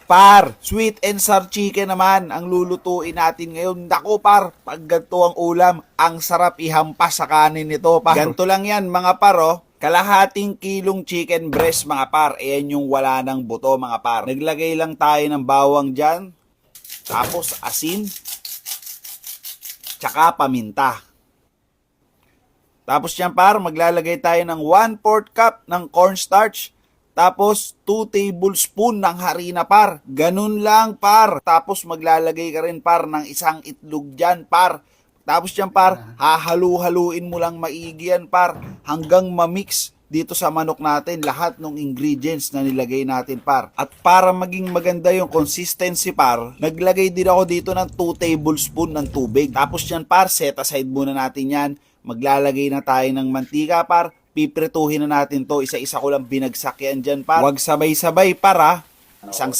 Par, sweet and sour chicken naman ang lulutuin natin ngayon. Nako par, pag ganito ang ulam, ang sarap ihampas sa kanin nito par. Ganito lang yan mga par oh. Kalahating kilong chicken breast mga par. Ayan yung wala ng buto mga par. Naglagay lang tayo ng bawang dyan. Tapos asin. Tsaka paminta. Tapos yan par, maglalagay tayo ng 1/4 cup ng cornstarch. Tapos 2 tablespoon ng harina par. Ganun lang par. Tapos maglalagay ka rin par ng isang itlog dyan par. Tapos dyan par, hahalu-haluin mo lang maigi yan par. Hanggang ma-mix dito sa manok natin lahat ng ingredients na nilagay natin par. At para maging maganda yung consistency par, naglagay din ako dito ng 2 tablespoon ng tubig. Tapos dyan par, set aside muna natin yan. Maglalagay na tayo ng mantika par. Piprituhin na natin to. Isa-isa ko lang binagsak yan dyan par. Huwag sabay-sabay para isang